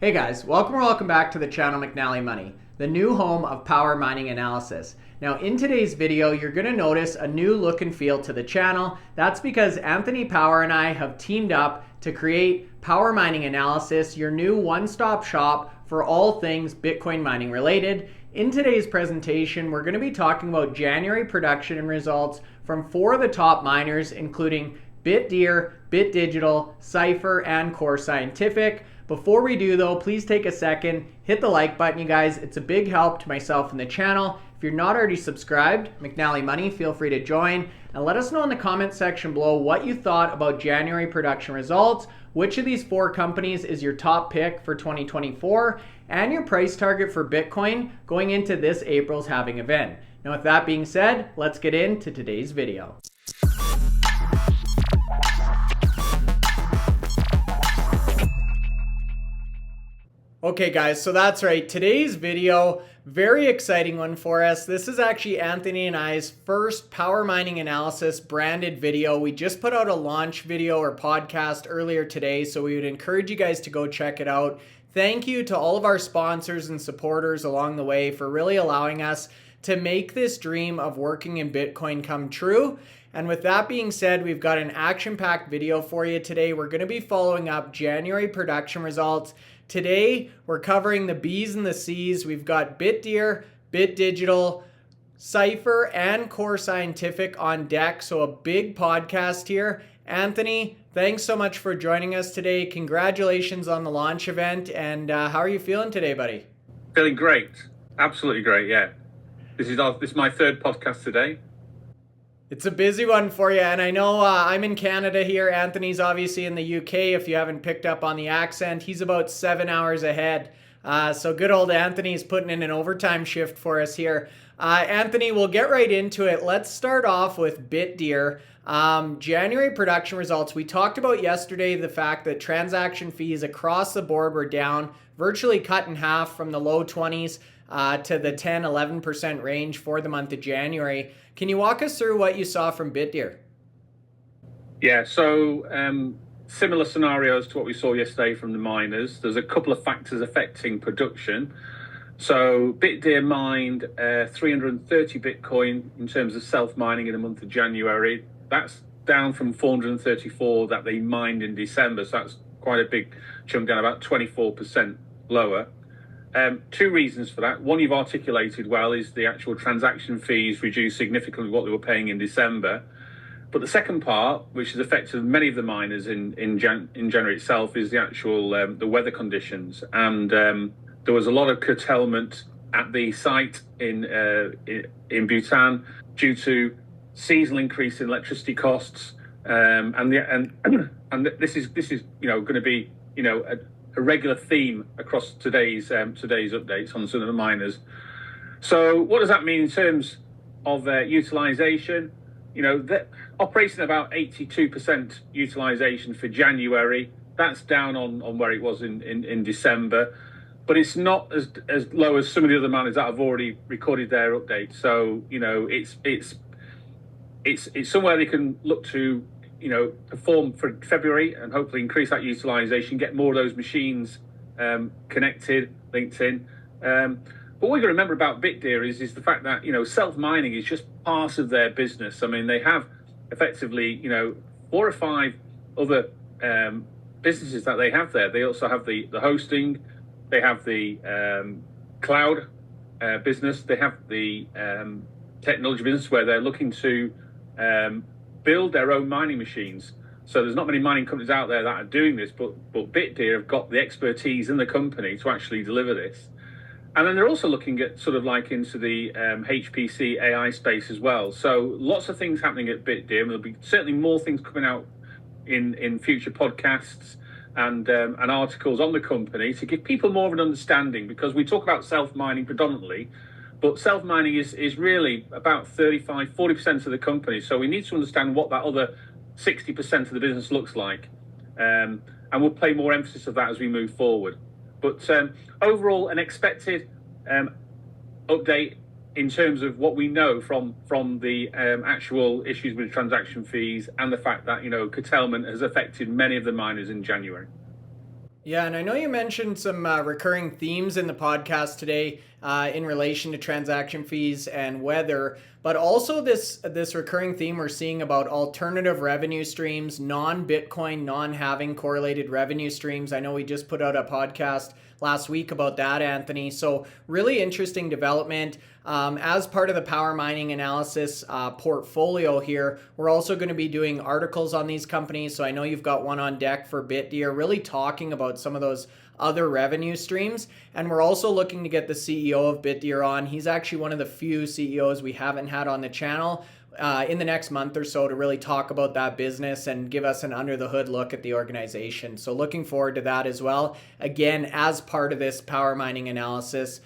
Hey guys, welcome back to the channel McNallie Money, the new home of power mining analysis. Now in today's video, you're going to notice a new look and feel to the channel. That's because Anthony Power and I have teamed up to create Power Mining Analysis, your new one-stop shop for all things Bitcoin mining related. In today's presentation, we're going to be talking about January production and results from 4 of the top miners, including Bitdeer, BitDigital, Cipher, and CORZ Scientific. Before we do though, please take a second, hit the like button, you guys. It's a big help to myself and the channel. If you're not already subscribed, McNallie Money, feel free to join. And let us know in the comment section below what you thought about January production results, which of these 4 companies is your top pick for 2024, and your price target for Bitcoin going into this April's halving event. Now with that being said, let's get into today's video. Okay guys, so that's right. Today's video, very exciting one for us. This is actually Anthony and I's first Power Mining Analysis branded video. We just put out a launch video or podcast earlier today, so we would encourage you guys to go check it out. Thank you to all of our sponsors and supporters along the way for really allowing us to make this dream of working in Bitcoin come true. And with that being said, we've got an action-packed video for you today. We're going to be following up January production results. Today, we're covering the B's and the C's. We've got Bitdeer, BitDigital, Cipher, and CORZ Scientific on deck. So a big podcast here. Anthony, thanks so much for joining us today. Congratulations on the launch event. And how are you feeling today, buddy? Feeling great. Absolutely great, yeah. This is my third podcast today. It's a busy one for you, and I know I'm in Canada here. Anthony's obviously in the UK, if you haven't picked up on the accent. He's about 7 hours ahead. So good old Anthony's putting in an overtime shift for us here. Anthony, we'll get right into it. Let's start off with Bitdeer. January production results. We talked about yesterday the fact that transaction fees across the board were down, virtually cut in half from the low 20s to the 10-11% range for the month of January. Can you walk us through what you saw from Bitdeer? Yeah, so similar scenarios to what we saw yesterday from the miners. There's a couple of factors affecting production. So Bitdeer mined 330 Bitcoin in terms of self-mining in the month of January. That's down from 434 that they mined in December. So that's quite a big chunk down, about 24% lower. 2 reasons for that. One you've articulated well is the actual transaction fees reduced significantly what they were paying in December. But the second part, which has affected many of the miners in January itself, is the actual the weather conditions. And there was a lot of curtailment at the site in Bhutan due to seasonal increase in electricity costs. And this is going to be a regular theme across today's updates on some of the miners. So what does that mean in terms of utilization? That operating at about 82% utilization for January. That's down on where it was in December, but it's not as low as some of the other miners that have already recorded their updates. So it's somewhere they can look to perform for February and hopefully increase that utilization, get more of those machines connected, linked in. But what we've got to remember about Bitdeer is the fact that, self-mining is just part of their business. I mean, they have effectively, 4 or 5 other businesses that they have there. They also have the hosting, they have the cloud business, they have the technology business where they're looking to build their own mining machines. So there's not many mining companies out there that are doing this, but Bitdeer have got the expertise in the company to actually deliver this. And then they're also looking at sort of like into the HPC AI space as well. So lots of things happening at Bitdeer, and there'll be certainly more things coming out in future podcasts and articles on the company to give people more of an understanding, because we talk about self-mining predominantly, but self-mining is really about 40% of the company. So we need to understand what that other 60% of the business looks like. And we'll play more emphasis of that as we move forward. But overall, an expected update in terms of what we know from the actual issues with transaction fees and the fact that, curtailment has affected many of the miners in January. Yeah, and I know you mentioned some recurring themes in the podcast today in relation to transaction fees and weather, but also this recurring theme we're seeing about alternative revenue streams, non-Bitcoin, non-having correlated revenue streams. I know we just put out a podcast last week about that, Anthony. So really interesting development. As part of the power mining analysis portfolio here, we're also going to be doing articles on these companies. So I know you've got one on deck for Bitdeer, really talking about some of those other revenue streams. And we're also looking to get the CEO of Bitdeer on. He's actually one of the few CEOs we haven't had on the channel in the next month or so to really talk about that business and give us an under the hood look at the organization. So looking forward to that as well. Again, as part of this power mining analysis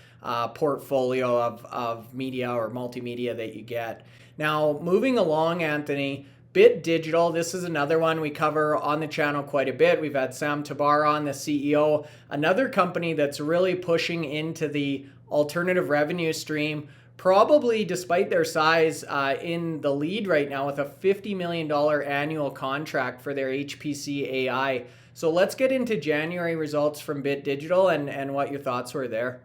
portfolio of media or multimedia that you get. Now, moving along, Anthony, Bit Digital, this is another one we cover on the channel quite a bit. We've had Sam Tabar on, the CEO, another company that's really pushing into the alternative revenue stream, probably despite their size in the lead right now with a $50 million annual contract for their HPC AI. So let's get into January results from Bit Digital and what your thoughts were there.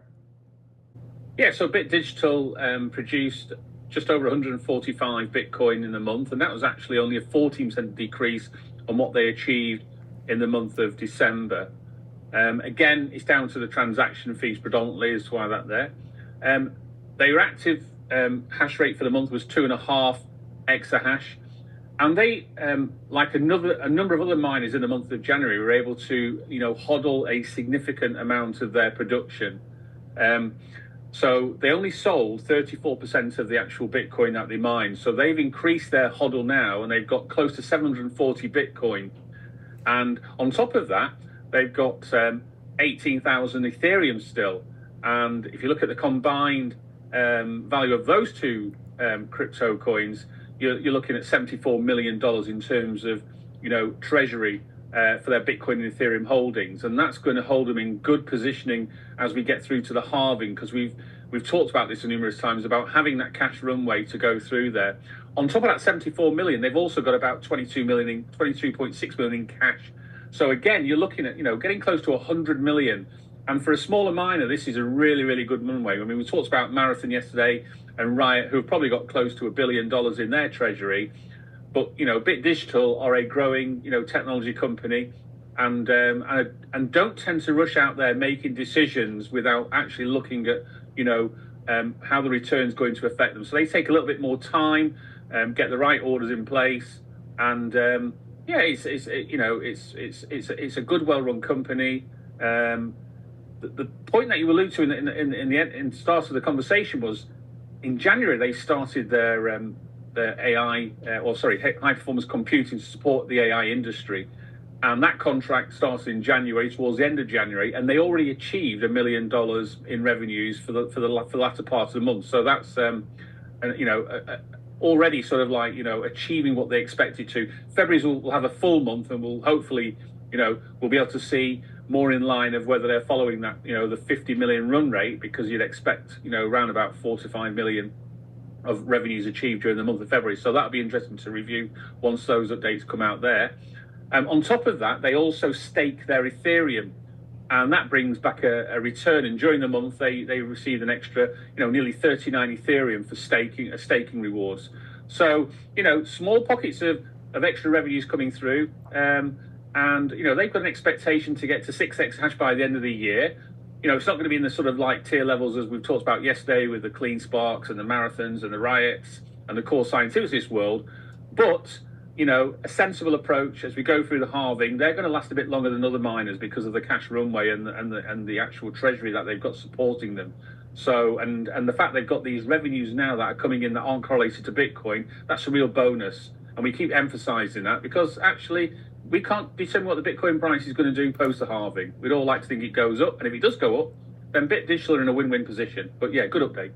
Yeah, so Bit Digital produced just over 145 Bitcoin in the month, and that was actually only a 14% decrease on what they achieved in the month of December. Again, it's down to the transaction fees predominantly as to why that there. Their active hash rate for the month was 2.5 exahash, and they, like a number of other miners in the month of January, were able to, hodl a significant amount of their production. So they only sold 34% of the actual Bitcoin that they mined. So they've increased their hodl now, and they've got close to 740 Bitcoin. And on top of that, they've got 18,000 Ethereum still. And if you look at the combined value of those two crypto coins, you're looking at $74 million in terms of, treasury for their Bitcoin and Ethereum holdings, and that's going to hold them in good positioning as we get through to the halving, because we've talked about this numerous times about having that cash runway to go through there. On top of that 74 million, they've also got about 22.6 million in cash. So again, you're looking at getting close to 100 million, and for a smaller miner, this is a really, really good runway. I mean, we talked about Marathon yesterday and Riot, who have probably got close to $1 billion in their treasury. But Bit Digital are a growing technology company, and don't tend to rush out there making decisions without actually looking at how the return's going to affect them. So they take a little bit more time, get the right orders in place, and it's a good, well-run company. The point that you allude to in the start of the conversation was in January they started their AI, high performance computing to support the AI industry, and that contract started in January, towards the end of January, and they already achieved $1 million in revenues for the latter part of the month. So that's already sort of like achieving what they expected to. February will have a full month, and we'll hopefully we'll be able to see more in line of whether they're following that the 50 million run rate, because you'd expect around about 4 to 5 million of revenues achieved during the month of February. So that'll be interesting to review once those updates come out there. On top of that, they also stake their Ethereum, and that brings back a return. And during the month, they received an extra, nearly 39 Ethereum for staking rewards. So, small pockets of extra revenues coming through. And they've got an expectation to get to 6 exahash by the end of the year. It's not going to be in the sort of like tier levels as we've talked about yesterday with the CleanSparks and the Marathons and the Riots and the core scientific world, but a sensible approach as we go through the halving. They're going to last a bit longer than other miners because of the cash runway and the actual treasury that they've got supporting them. So and the fact they've got these revenues now that are coming in that aren't correlated to Bitcoin, that's a real bonus, and we keep emphasizing that because actually we can't determine what the Bitcoin price is going to do post the halving. We'd all like to think it goes up, and if it does go up, then Bit Digital are in a win-win position. But yeah, good update.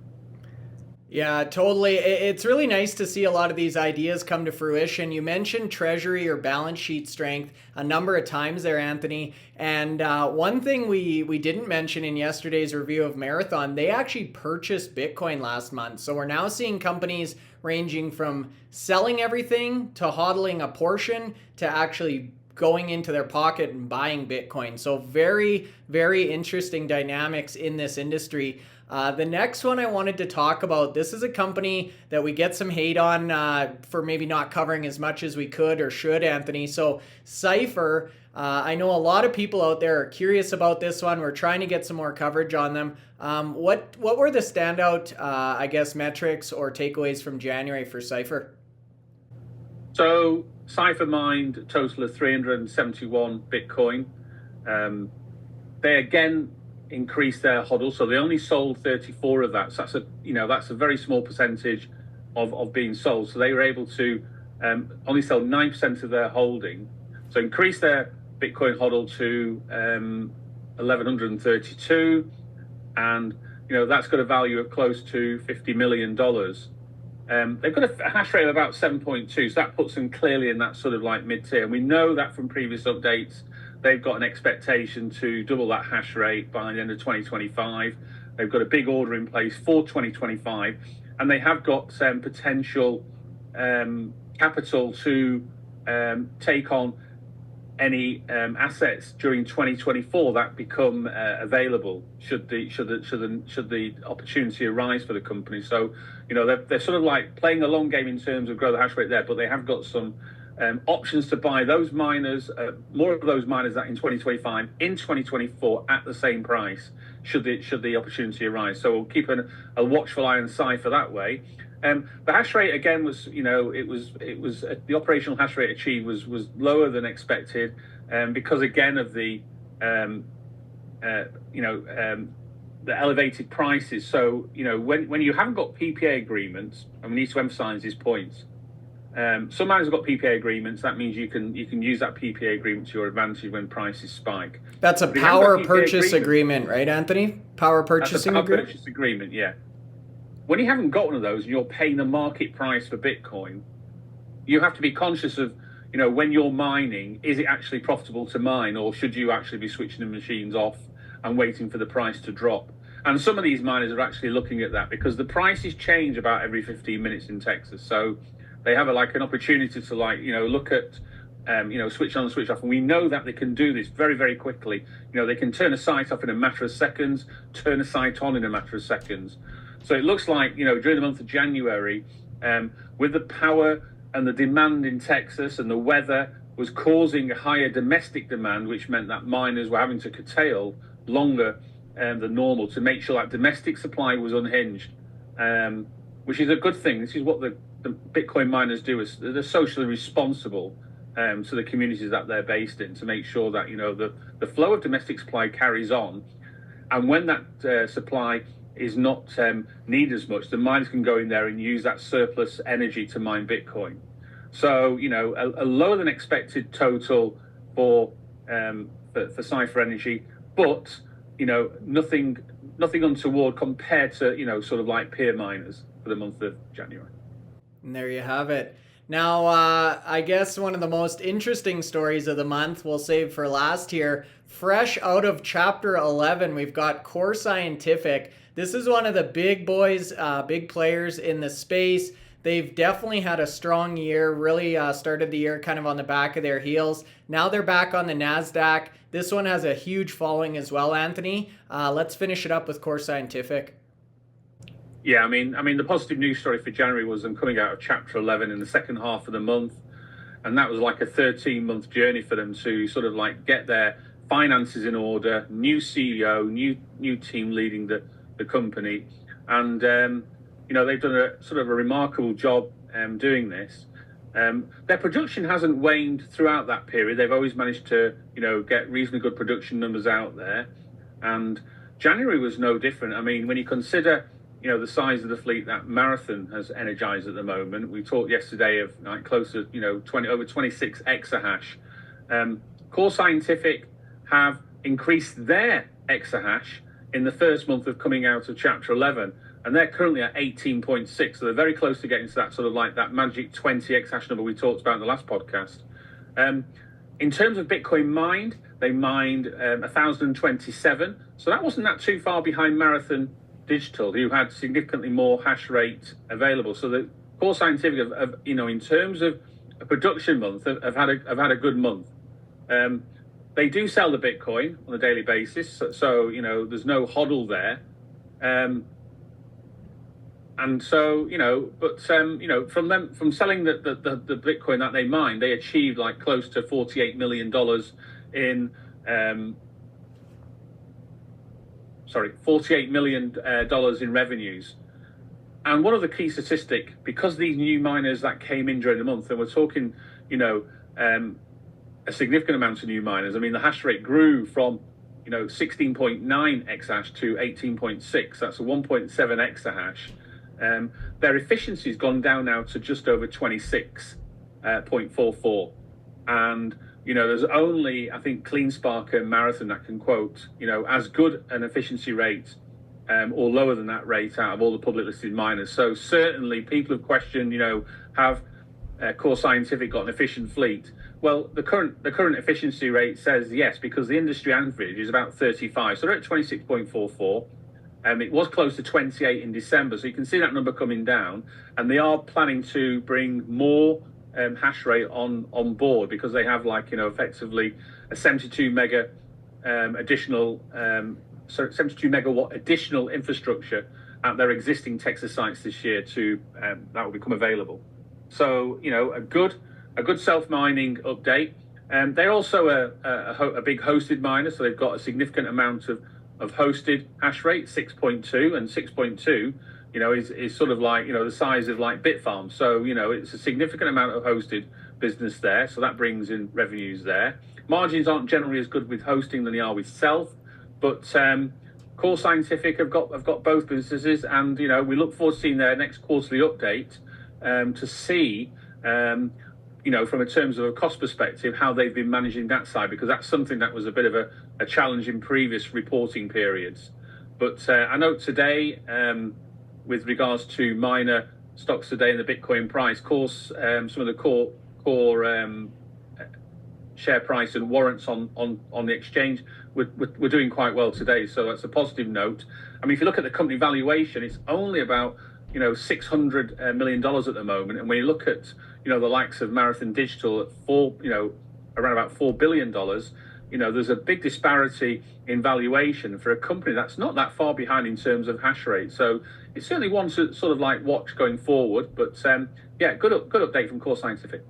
Yeah, totally. It's really nice to see a lot of these ideas come to fruition. You mentioned treasury or balance sheet strength a number of times there, Anthony. And one thing we didn't mention in yesterday's review of Marathon, they actually purchased Bitcoin last month. So we're now seeing companies ranging from selling everything to hodling a portion to actually going into their pocket and buying Bitcoin. So very, very interesting dynamics in this industry. The next one I wanted to talk about, this is a company that we get some hate on for maybe not covering as much as we could or should, Anthony. So Cipher, I know a lot of people out there are curious about this one. We're trying to get some more coverage on them. What were the standout, I guess, metrics or takeaways from January for Cipher? So Cipher mined a total of 371 Bitcoin. They again increased their hodl, so they only sold 34 of that. So that's a very small percentage of being sold. So they were able to only sell 9% of their holding. So increase their Bitcoin hodl to 1,132, and that's got a value of close to $50 million. They've got a hash rate of about 7.2, so that puts them clearly in that sort of like mid-tier. And we know that from previous updates, they've got an expectation to double that hash rate by the end of 2025. They've got a big order in place for 2025, and they have got some potential capital to take on any assets during 2024 that become available should the opportunity arise for the company. So they're sort of like playing a long game in terms of grow the hash rate there, but they have got some options to buy those miners, more of those miners that in 2025, in 2024 at the same price should the opportunity arise. So we'll keep a watchful eye on Cipher that way. The hash rate again was, it was the operational hash rate achieved was lower than expected, because again of the elevated prices. So when you haven't got PPA agreements, and we need to emphasise these points. Some miners have got PPA agreements. That means you can use that PPA agreement to your advantage when prices spike. That's a power purchase agreement, right, Anthony? Power purchasing agreement. Power purchase agreement, yeah. When you haven't got one of those and you're paying the market price for Bitcoin, you have to be conscious of, when you're mining, is it actually profitable to mine, or should you actually be switching the machines off and waiting for the price to drop? And some of these miners are actually looking at that because the prices change about every 15 minutes in Texas. So they have an opportunity to look at, switch on and switch off. And we know that they can do this very, very quickly. They can turn a site off in a matter of seconds, turn a site on in a matter of seconds. So it looks like, during the month of January, with the power and the demand in Texas, and the weather was causing a higher domestic demand, which meant that miners were having to curtail longer than normal to make sure that domestic supply was unhinged, which is a good thing. This is what the Bitcoin miners do. They're socially responsible to the communities that they're based in, to make sure that the flow of domestic supply carries on, and when that supply is not needed as much, the miners can go in there and use that surplus energy to mine Bitcoin. So a lower than expected total for Cipher Energy, but nothing untoward compared to sort of like peer miners for the month of January. And there you have it. Now, I guess one of the most interesting stories of the month we'll save for last here. Fresh out of Chapter 11, we've got CORZ Scientific. This is one of the big boys, big players in the space. They've definitely had a strong year, really started the year kind of on the back of their heels. Now they're back on the NASDAQ. This one has a huge following as well, Anthony. Let's finish it up with CORZ Scientific. Yeah, I mean, the positive news story for January was them coming out of Chapter 11 in the second half of the month, and that was like a 13-month journey for them to sort of like get their finances in order, new CEO, new team leading the company, and they've done a sort of a remarkable job doing this. Their production hasn't waned throughout that period. They've always managed to get reasonably good production numbers out there, and January was no different. I mean, when you consider the size of the fleet that Marathon has energized at the moment. We talked yesterday of like close to over 26 exahash. CORZ Scientific have increased their exahash in the first month of coming out of Chapter 11, and they're currently at 18.6. So they're very close to getting to that sort of like that magic 20 exahash number we talked about in the last podcast. In terms of Bitcoin mined, they mined 1,027. So that wasn't that too far behind Marathon Digital, who had significantly more hash rate available. So the CORZ Scientific, in terms of a production month, have had a good month. They do sell the Bitcoin on a daily basis, so you know there's no hodl there. And so, you know, but you know, from selling the Bitcoin that they mined, they achieved like close to $48 million in $48 million in revenues. And one of the key statistic, because these new miners that came in during the month, and we're talking, you know, a significant amount of new miners. I mean, the hash rate grew from, you know, 16.9 exahash to 18.6. That's a 1.7 exahash. Their efficiency's gone down now to just over 26.44, and you know there's only, I think, CleanSpark and Marathon that can quote, you know, as good an efficiency rate or lower than that rate out of all the public listed miners. So certainly people have questioned, you know, have Core Scientific got an efficient fleet? Well, the current efficiency rate says yes, because the industry average is about 35, so they're at 26.44. It was close to 28 in December, so you can see that number coming down, and they are planning to bring more hash rate on board, because they have, like, you know, effectively a 72 megawatt additional infrastructure at their existing Texas sites this year to that will become available. So, you know, a good self-mining update. They're also a big hosted miner, so they've got a significant amount of hosted hash rate, 6.2, and 6.2, you know, is sort of like, you know, the size of like Bitfarms. So, you know, it's a significant amount of hosted business there. So that brings in revenues there. Margins aren't generally as good with hosting than they are with self, but Core Scientific have got both businesses, and you know, we look forward to seeing their next quarterly update to see, you know, from a terms of a cost perspective, how they've been managing that side, because that's something that was a bit of a challenge in previous reporting periods. But I know today, with regards to miner stocks today and the Bitcoin price, course, some of the core share price and warrants on the exchange, we're doing quite well today. So that's a positive note. I mean, if you look at the company valuation, it's only about, you know, $600 million at the moment. And when you look at, you know, the likes of Marathon Digital at around about $4 billion, you know, there's a big disparity in valuation for a company that's not that far behind in terms of hash rate. So it's certainly one to sort of like watch going forward. But yeah, good update from Core Scientific.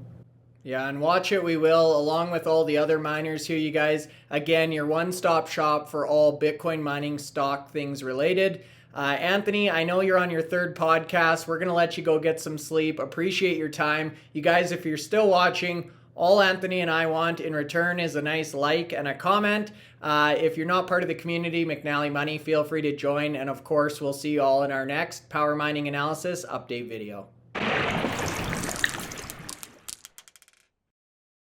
Yeah, and watch it we will, along with all the other miners here, you guys. Again, your one-stop shop for all Bitcoin mining stock things related. Anthony, I know you're on your third podcast. We're going to let you go get some sleep. Appreciate your time. You guys, if you're still watching, all Anthony and I want in return is a nice like and a comment. If you're not part of the community, McNallie Money, feel free to join. And of course, we'll see you all in our next Power Mining Analysis update video.